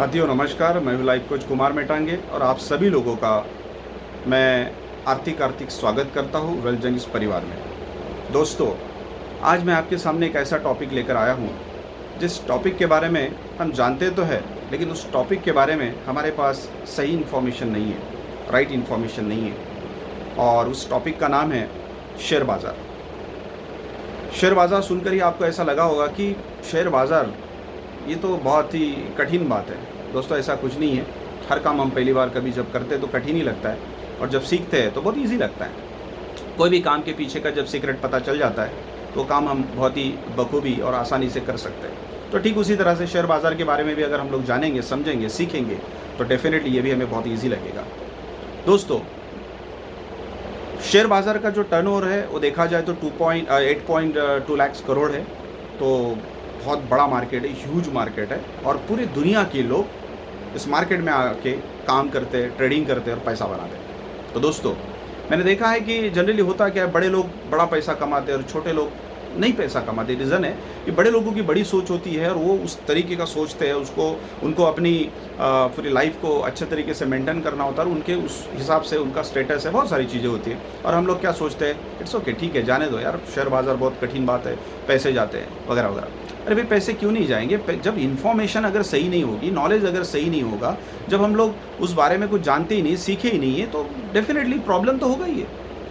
साथियों नमस्कार, मैं हूँ लाइफ कोच कुमार मेटांगे और आप सभी लोगों का मैं आर्थिक स्वागत करता हूँ वेल्थ इस परिवार में। दोस्तों, आज मैं आपके सामने एक ऐसा टॉपिक लेकर आया हूँ जिस टॉपिक के बारे में हम जानते तो है, लेकिन उस टॉपिक के बारे में हमारे पास सही इन्फॉर्मेशन नहीं है, राइट इन्फॉर्मेशन नहीं है। और उस टॉपिक का नाम है शेयर बाज़ार। शेयर बाज़ार सुनकर ही आपको ऐसा लगा होगा कि शेयर बाज़ार ये तो बहुत ही कठिन बात है। दोस्तों, ऐसा कुछ नहीं है। हर काम हम पहली बार कभी जब करते हैं तो कठिन ही लगता है, और जब सीखते हैं तो बहुत इजी लगता है। कोई भी काम के पीछे का जब सीक्रेट पता चल जाता है तो काम हम बहुत ही बखूबी और आसानी से कर सकते हैं। तो ठीक उसी तरह से शेयर बाज़ार के बारे में भी अगर हम लोग जानेंगे, समझेंगे, सीखेंगे तो डेफिनेटली ये भी हमें बहुत ईजी लगेगा। दोस्तों, शेयर बाज़ार का जो टर्नओवर है वो देखा जाए तो 8.2 लाख करोड़ है। तो बहुत बड़ा मार्केट है, ह्यूज मार्केट है, और पूरी दुनिया के लोग इस मार्केट में आके काम करते हैं, ट्रेडिंग करते हैं और पैसा बनाते हैं। तो दोस्तों, मैंने देखा है कि जनरली होता क्या है, बड़े लोग बड़ा पैसा कमाते हैं और छोटे लोग नहीं पैसा कमाते। रीज़न है कि बड़े लोगों की बड़ी सोच होती है और वो उस तरीके का सोचते हैं, उनको अपनी पूरी लाइफ को अच्छे तरीके से मेंटेन करना होता है, और उनके उस हिसाब से उनका स्टेटस है, बहुत सारी चीज़ें होती हैं। और हम लोग क्या सोचते हैं, इट्स ओके, ठीक है, जाने दो यार, शेयर बाज़ार बहुत कठिन बात है, पैसे जाते हैं वगैरह वगैरह। अरे भाई, पैसे क्यों नहीं जाएंगे? जब इन्फॉर्मेशन अगर सही नहीं होगी, नॉलेज अगर सही नहीं होगा, जब हम लोग उस बारे में कुछ जानते ही नहीं, सीखे ही नहीं है, तो डेफिनेटली प्रॉब्लम तो होगा ही है।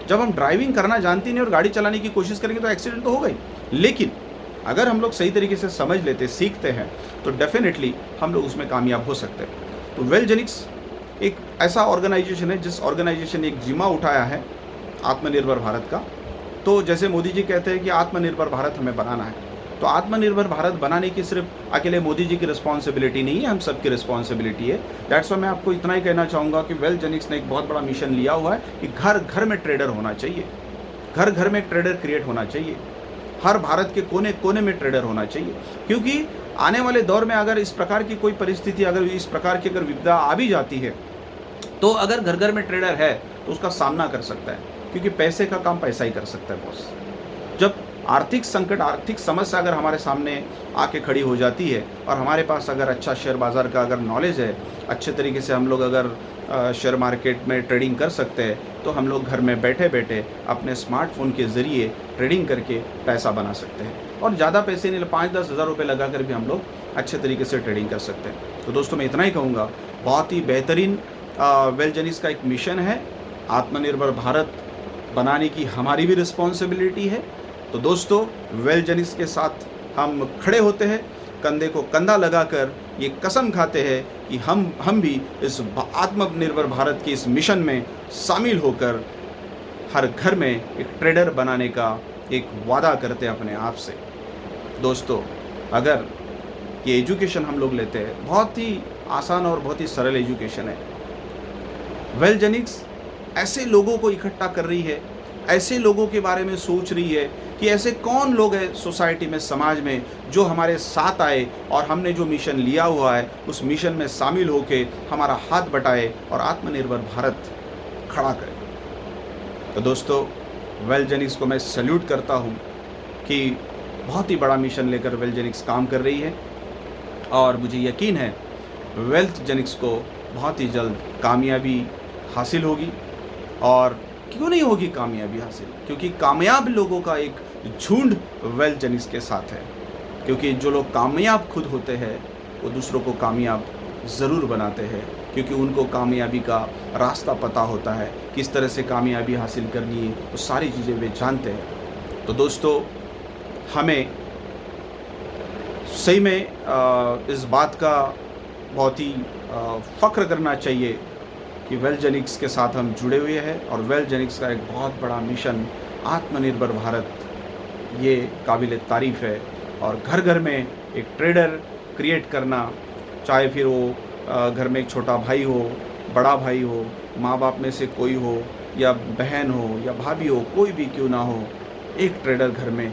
जब हम ड्राइविंग करना जानते नहीं और गाड़ी चलाने की कोशिश करेंगे तो एक्सीडेंट तो होगा ही। लेकिन अगर हम लोग सही तरीके से समझ लेते, सीखते हैं, तो डेफिनेटली हम लोग उसमें कामयाब हो सकते हैं। तो वेलजेनिक्स एक ऐसा ऑर्गेनाइजेशन है जिस ऑर्गेनाइजेशन ने एक जिम्मा उठाया है आत्मनिर्भर भारत का। तो जैसे मोदी जी कहते हैं कि आत्मनिर्भर भारत हमें बनाना है, तो आत्मनिर्भर भारत बनाने की सिर्फ अकेले मोदी जी की रिस्पॉन्सिबिलिटी नहीं है, हम सबकी रिस्पॉन्सिबिलिटी है। दैट्स वाई मैं आपको इतना ही कहना चाहूँगा कि वेलजेनिक्स ने एक बहुत बड़ा मिशन लिया हुआ है कि घर घर में ट्रेडर होना चाहिए, घर घर में एक ट्रेडर क्रिएट होना चाहिए, हर भारत के कोने कोने में ट्रेडर होना चाहिए। क्योंकि आने वाले दौर में अगर इस प्रकार की कोई परिस्थिति, अगर इस प्रकार की अगर विपदा आ भी जाती है, तो अगर घर घर में ट्रेडर है तो उसका सामना कर सकता है, क्योंकि पैसे का काम पैसा ही कर सकता है बॉस। जब आर्थिक संकट, आर्थिक समस्या अगर हमारे सामने आके खड़ी हो जाती है और हमारे पास अगर अच्छा शेयर बाज़ार का अगर नॉलेज है, अच्छे तरीके से हम लोग अगर शेयर मार्केट में ट्रेडिंग कर सकते हैं, तो हम लोग घर में बैठे बैठे अपने स्मार्टफोन के ज़रिए ट्रेडिंग करके पैसा बना सकते हैं। और ज़्यादा पैसे नहीं, 5-10 हज़ार रुपये लगा कर भी हम लोग अच्छे तरीके से ट्रेडिंग कर सकते हैं। तो दोस्तों, मैं इतना ही कहूँगा, बहुत ही बेहतरीन वेलजेनिक्स का एक मिशन है। आत्मनिर्भर भारत बनाने की हमारी भी रिस्पॉन्सिबिलिटी है। तो दोस्तों, वेलजेनिक्स के साथ हम खड़े होते हैं, कंधे को कंधा लगाकर ये कसम खाते हैं कि हम भी इस आत्मनिर्भर भारत के इस मिशन में शामिल होकर हर घर में एक ट्रेडर बनाने का एक वादा करते हैं अपने आप से। दोस्तों, अगर ये एजुकेशन हम लोग लेते हैं, बहुत ही आसान और बहुत ही सरल एजुकेशन है। वेलजेनिक्स ऐसे लोगों को इकट्ठा कर रही है, ऐसे लोगों के बारे में सोच रही है कि ऐसे कौन लोग हैं सोसाइटी में, समाज में, जो हमारे साथ आए और हमने जो मिशन लिया हुआ है उस मिशन में शामिल होकर हमारा हाथ बटाए और आत्मनिर्भर भारत खड़ा करें। तो दोस्तों, वेलजेनिक्स को मैं सैल्यूट करता हूँ कि बहुत ही बड़ा मिशन लेकर वेलजेनिक्स काम कर रही है, और मुझे यकीन है वेलजेनिक्स को बहुत ही जल्द कामयाबी हासिल होगी। और क्यों नहीं होगी कामयाबी हासिल? क्योंकि कामयाब लोगों का एक झुंड वेलजेनिक्स के साथ है। क्योंकि जो लोग कामयाब खुद होते हैं वो दूसरों को कामयाब ज़रूर बनाते हैं, क्योंकि उनको कामयाबी का रास्ता पता होता है, किस तरह से कामयाबी हासिल करनी है, वो सारी चीज़ें वे जानते हैं। तो दोस्तों, हमें सही में इस बात का बहुत ही फ़ख्र करना चाहिए कि वेलजेनिक्स के साथ हम जुड़े हुए हैं, और वेलजेनिक्स का एक बहुत बड़ा मिशन आत्मनिर्भर भारत, ये काबिल तारीफ़ है। और घर घर में एक ट्रेडर क्रिएट करना, चाहे फिर वो घर में एक छोटा भाई हो, बड़ा भाई हो, माँ बाप में से कोई हो, या बहन हो, या भाभी हो, कोई भी क्यों ना हो, एक ट्रेडर घर में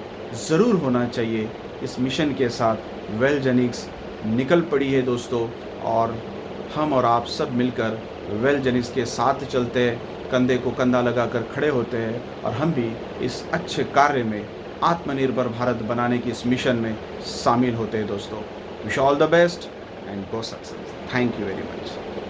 ज़रूर होना चाहिए। इस मिशन के साथ वेलजेनिक्स निकल पड़ी है दोस्तों, और हम और आप सब मिलकर वेलजेनिक्स के साथ चलते हैं, कंधे को कंधा लगाकर खड़े होते हैं, और हम भी इस अच्छे कार्य में, आत्मनिर्भर भारत बनाने की इस मिशन में शामिल होते हैं। दोस्तों, wish all the best. and go success. Thank you very much.